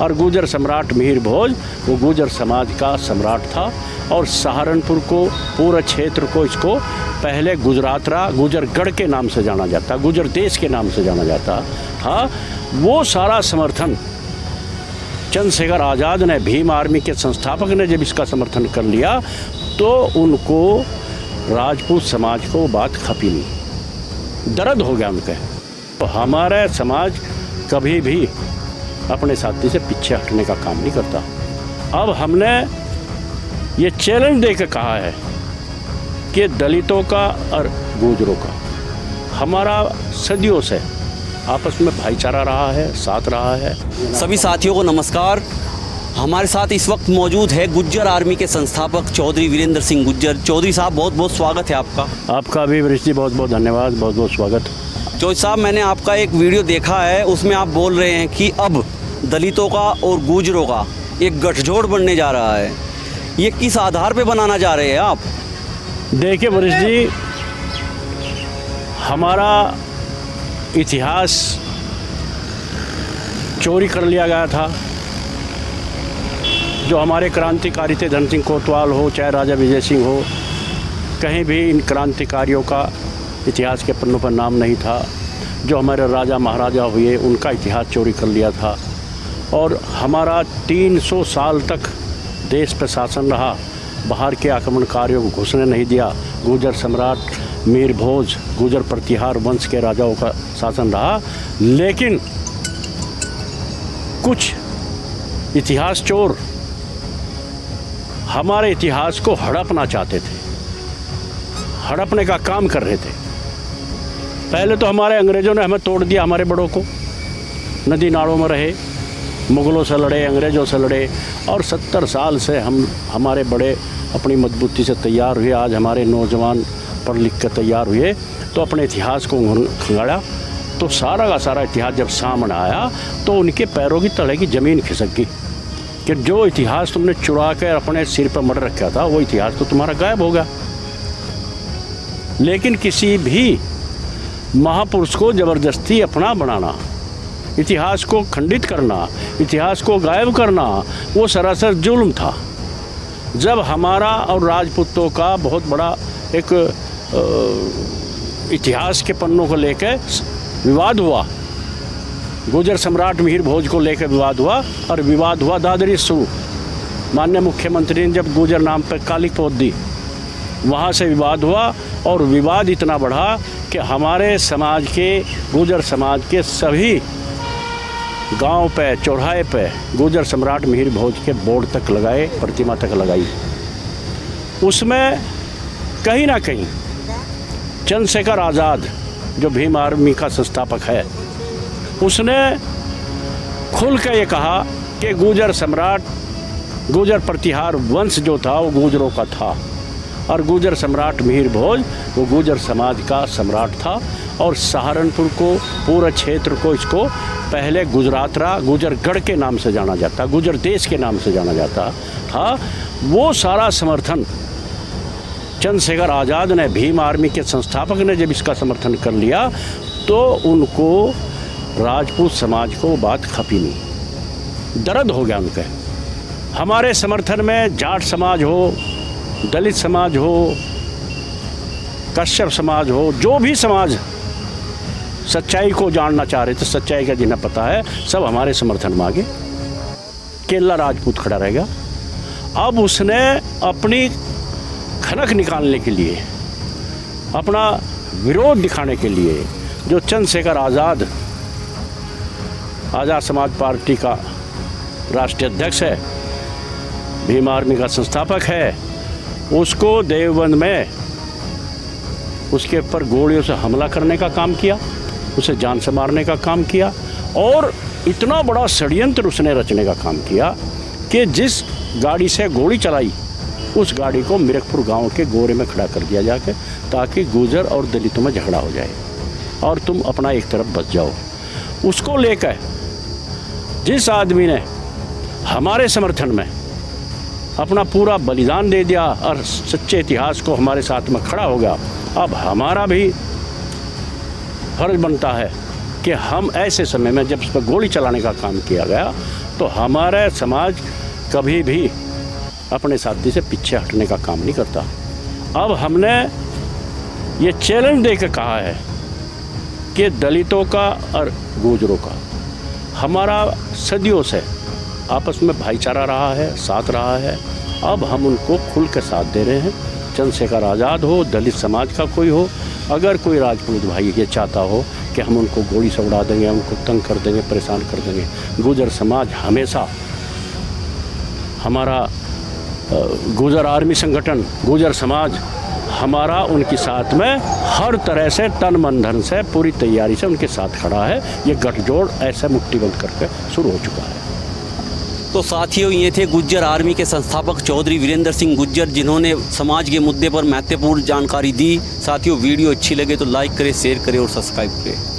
और गुर्जर सम्राट मिहिर भोज वो गुर्जर समाज का सम्राट था। और सहारनपुर को पूरा क्षेत्र को इसको पहले गुजरगढ़ के नाम से जाना जाता, गुजर देश के नाम से जाना जाता। हाँ, वो सारा समर्थन चंद्रशेखर आज़ाद ने, भीम आर्मी के संस्थापक ने जब इसका समर्थन कर लिया तो उनको राजपूत समाज को बात खपी नहीं, दर्द हो गया उनके। तो हमारा समाज कभी भी अपने साथी से पीछे हटने का काम नहीं करता। अब हमने ये चैलेंज देकर कहा है कि दलितों का और गुर्जरों का हमारा सदियों से आपस में भाईचारा रहा है, साथ रहा है। सभी साथियों को नमस्कार। हमारे साथ इस वक्त मौजूद है गुर्जर आर्मी के संस्थापक चौधरी वीरेंद्र सिंह गुर्जर। चौधरी साहब, बहुत बहुत स्वागत है आपका। आपका भी वरिष्ठ जी बहुत बहुत धन्यवाद, बहुत बहुत स्वागत। चौधरी साहब, मैंने आपका एक वीडियो देखा है, उसमें आप बोल रहे हैं कि अब दलितों का और गुर्जरों का एक गठजोड़ बनने जा रहा है। ये किस आधार पे बनाना चाह रहे हैं आप? देखिए वरिष्ठ जी, हमारा इतिहास चोरी कर लिया गया था। जो हमारे क्रांतिकारी थे, धन सिंह कोतवाल हो चाहे राजा विजय सिंह हो, कहीं भी इन क्रांतिकारियों का इतिहास के पन्नों पर नाम नहीं था। जो हमारे राजा महाराजा हुए उनका इतिहास चोरी कर लिया था। और हमारा 300 साल तक देश पर शासन रहा, बाहर के आक्रमणकारियों को घुसने नहीं दिया। गुर्जर सम्राट मिहिर भोज, गुर्जर प्रतिहार वंश के राजाओं का शासन रहा। लेकिन कुछ इतिहास चोर हमारे इतिहास को हड़पना चाहते थे, हड़पने का काम कर रहे थे। पहले तो हमारे अंग्रेज़ों ने हमें तोड़ दिया, हमारे बड़ों को, नदी नालों में रहे, मुग़लों से लड़े, अंग्रेज़ों से लड़े। और 70 साल से हमारे बड़े अपनी मजबूती से तैयार हुए। आज हमारे नौजवान पढ़ लिख कर तैयार हुए तो अपने इतिहास को खंगाड़ा। तो सारा का सारा इतिहास जब सामने आया तो उनके पैरों की तले की ज़मीन खिसक गई कि जो इतिहास तुमने चुरा कर अपने सिर पर मर रखा था वो इतिहास तो तुम्हारा गायब हो गया। लेकिन किसी भी महापुरुष को ज़बरदस्ती अपना बनाना, इतिहास को खंडित करना, इतिहास को गायब करना, वो सरासर जुल्म था। जब हमारा और राजपूतों का बहुत बड़ा एक इतिहास के पन्नों को लेकर विवाद हुआ, गुर्जर सम्राट मिहिर भोज को लेकर विवाद हुआ। और विवाद हुआ दादरी सू, माननीय मुख्यमंत्री ने जब गुर्जर नाम पर काली पोत दी, वहाँ से विवाद हुआ। और विवाद इतना बढ़ा कि हमारे समाज के, गुर्जर समाज के सभी गांव पे, चौराहे पे गुर्जर सम्राट मिहिर भोज के बोर्ड तक लगाए, प्रतिमा तक लगाई। उसमें कहीं ना कहीं चंद्रशेखर आज़ाद जो भीम आर्मी का संस्थापक है, उसने खुल के ये कहा कि गुर्जर सम्राट, गुर्जर प्रतिहार वंश जो था वो गुर्जरों का था। और गुर्जर सम्राट मिहिर भोज वो गुर्जर समाज का सम्राट था। और सहारनपुर को, पूरा क्षेत्र को इसको पहले गुजरगढ़ के नाम से जाना जाता, गुजर देश के नाम से जाना जाता। हाँ, वो सारा समर्थन चंद्रशेखर आज़ाद ने, भीम आर्मी के संस्थापक ने जब इसका समर्थन कर लिया तो उनको राजपूत समाज को बात खपी नहीं, दर्द हो गया उनके। हमारे समर्थन में जाट समाज हो, दलित समाज हो, कश्यप समाज हो, जो भी समाज सच्चाई को जानना चाह रहे थे, सच्चाई का जिन्हें पता है, सब हमारे समर्थन में आगे। केला राजपूत खड़ा रहेगा। अब उसने अपनी खनक निकालने के लिए, अपना विरोध दिखाने के लिए, जो चंद्रशेखर आज़ाद समाज पार्टी का राष्ट्रीय अध्यक्ष है, भीम आर्मी का संस्थापक है, उसको देवबंद में उसके ऊपर गोलियों से हमला करने का काम किया, उसे जान से मारने का काम किया। और इतना बड़ा षड्यंत्र उसने रचने का काम किया कि जिस गाड़ी से गोली चलाई उस गाड़ी को मिरकपुर गांव के गोरे में खड़ा कर दिया जाके, ताकि गुर्जर और दलितों में झगड़ा हो जाए और तुम अपना एक तरफ बच जाओ। उसको लेकर जिस आदमी ने हमारे समर्थन में अपना पूरा बलिदान दे दिया और सच्चे इतिहास को हमारे साथ में खड़ा हो गया, अब हमारा भी फर्ज बनता है कि हम ऐसे समय में जब उस पर गोली चलाने का काम किया गया तो हमारा समाज कभी भी अपने साथी से पीछे हटने का काम नहीं करता। अब हमने ये चैलेंज देकर कहा है कि दलितों का और गुर्जरों का हमारा सदियों से आपस में भाईचारा रहा है, साथ रहा है। अब हम उनको खुल के साथ दे रहे हैं। चंद्रशेखर आज़ाद हो, दलित समाज का कोई हो, अगर कोई राजपूत भाई ये चाहता हो कि हम उनको गोली से उड़ा देंगे, उनको तंग कर देंगे, परेशान कर देंगे, गुर्जर समाज हमेशा, हमारा गुर्जर आर्मी संगठन, गुर्जर समाज हमारा उनके साथ में हर तरह से तन मन धन से पूरी तैयारी से उनके साथ खड़ा है। ये गठजोड़ ऐसे मुट्ठीबंद करके शुरू हो चुका है। तो साथियों, ये थे गुज्जर आर्मी के संस्थापक चौधरी वीरेंद्र सिंह गुज्जर, जिन्होंने समाज के मुद्दे पर महत्वपूर्ण जानकारी दी। साथियों, वीडियो अच्छी लगे तो लाइक करें, शेयर करें और सब्सक्राइब करें।